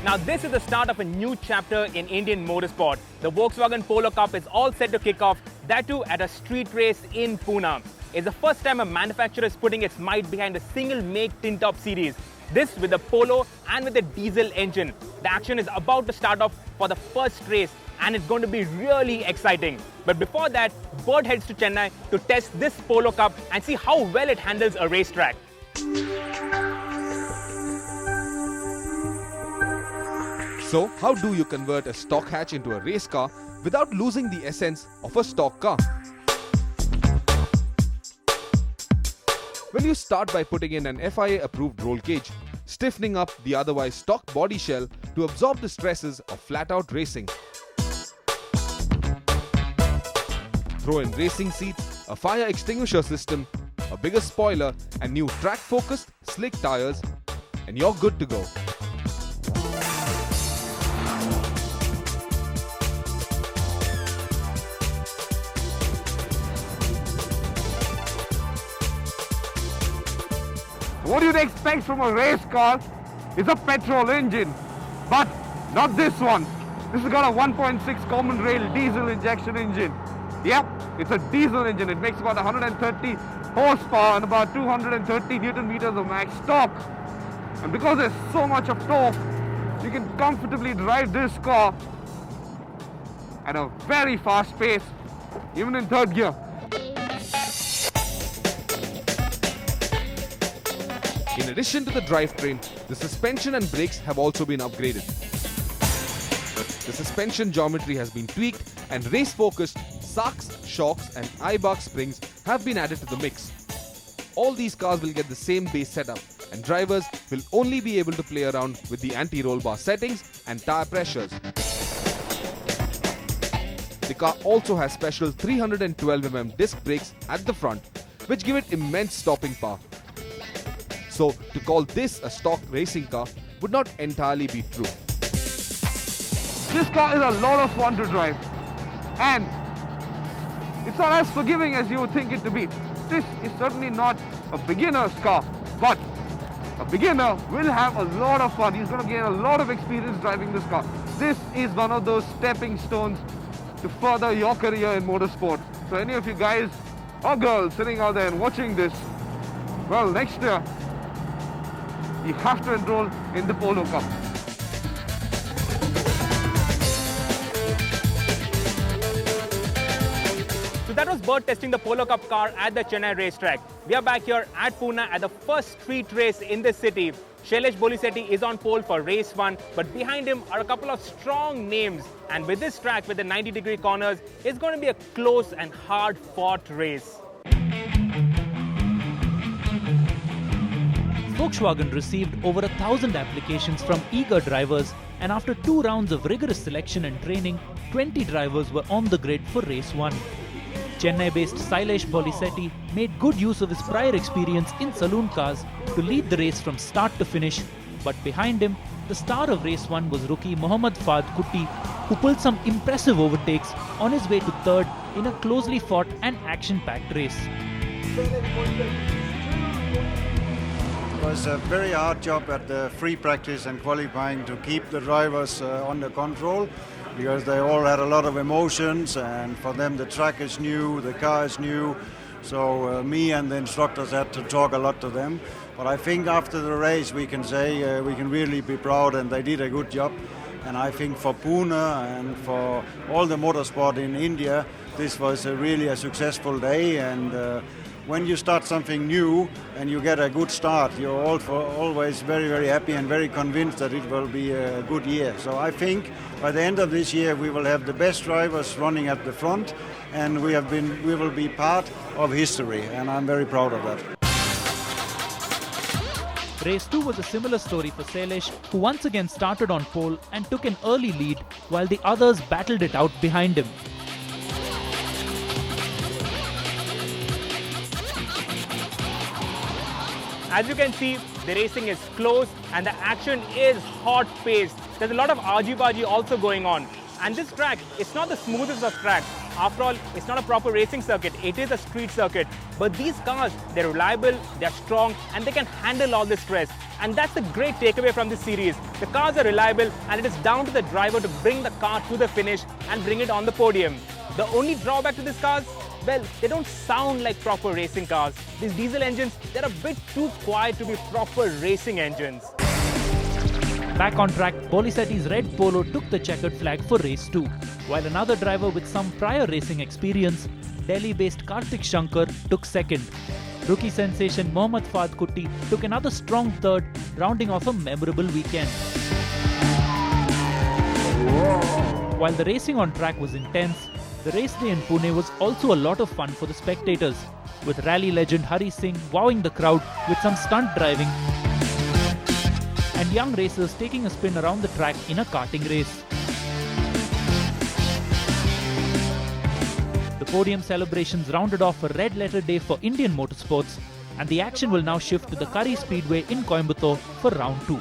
Now this is the start of a new chapter in Indian motorsport. The Volkswagen Polo Cup is all set to kick off, that too at a street race in Pune. It's the first time a manufacturer is putting its might behind a single make tin-top series. This with the Polo and with the diesel engine. The action is about to start off for the first race and it's going to be really exciting. But before that, Bert heads to Chennai to test this Polo Cup and see how well it handles a racetrack. So, how do you convert a stock hatch into a race car without losing the essence of a stock car? Well, you start by putting in an FIA-approved roll cage, stiffening up the otherwise stock body shell to absorb the stresses of flat-out racing. Throw in racing seats, a fire extinguisher system, a bigger spoiler and new track-focused, slick tires, and you're good to go. What you'd expect from a race car is a petrol engine, but not this one. This has got a 1.6 common rail diesel injection engine. Yep, it's a diesel engine. It makes about 130 horsepower and about 230 Newton meters of max torque. And because there's so much of torque, you can comfortably drive this car at a very fast pace, even in third gear. In addition to the drivetrain, the suspension and brakes have also been upgraded. The suspension geometry has been tweaked and race-focused sucks, shocks and eye-bark springs have been added to the mix. All these cars will get the same base setup and drivers will only be able to play around with the anti-roll bar settings and tire pressures. The car also has special 312mm disc brakes at the front, which give it immense stopping power. So, to call this a stock racing car would not entirely be true. This car is a lot of fun to drive, and it's not as forgiving as you would think it to be. This is certainly not a beginner's car, but a beginner will have a lot of fun. He's going to gain a lot of experience driving this car. This is one of those stepping stones to further your career in motorsport. So any of you guys or girls sitting out there and watching this, well, next year, you have to enroll in the Polo Cup. So that was Bert testing the Polo Cup car at the Chennai racetrack. We are back here at Pune at the first street race in the city. Sirish is on pole for race 1, but behind him are a couple of strong names. And with this track, with the 90-degree corners, it's going to be a close and hard-fought race. Volkswagen received over 1,000 applications from eager drivers, and after 2 rounds of rigorous selection and training, 20 drivers were on the grid for race 1. Chennai-based Sirish made good use of his prior experience in saloon cars to lead the race from start to finish, but behind him, the star of race 1 was rookie Mohammad Faad Kutti, who pulled some impressive overtakes on his way to third in a closely fought and action-packed race. It was a very hard job at the free practice and qualifying to keep the drivers under control, because they all had a lot of emotions, and for them the track is new, the car is new, so me and the instructors had to talk a lot to them. But I think after the race we can say we can really be proud, and they did a good job. And I think for Pune and for all the motorsport in India, this was really a successful day. And when you start something new and you get a good start, you're always very, very happy and very convinced that it will be a good year. So I think by the end of this year we will have the best drivers running at the front, and we will be part of history, and I'm very proud of that. Race 2 was a similar story for Sirish, who once again started on pole and took an early lead while the others battled it out behind him. As you can see, The racing is close and the action is hot-paced. There's a lot of argy-bargy also going on. And this track, it's not the smoothest of tracks. After all, it's not a proper racing circuit. It is a street circuit. But these cars, they're reliable, they're strong, and they can handle all the stress. And that's the great takeaway from this series. The cars are reliable, and it is down to the driver to bring the car to the finish and bring it on the podium. The only drawback to these cars, well, they don't sound like proper racing cars. These diesel engines, they're a bit too quiet to be proper racing engines. Back on track, Polisetti's red Polo took the checkered flag for race 2, while another driver with some prior racing experience, Delhi-based Kartik Shankar, took second. Rookie sensation Mohammad Faad Kutti took another strong third, rounding off a memorable weekend. While the racing on track was intense, the race day in Pune was also a lot of fun for the spectators, with rally legend Hari Singh wowing the crowd with some stunt driving and young racers taking a spin around the track in a karting race. The podium celebrations rounded off a red letter day for Indian motorsports, and the action will now shift to the Curry Speedway in Coimbatore for round 2.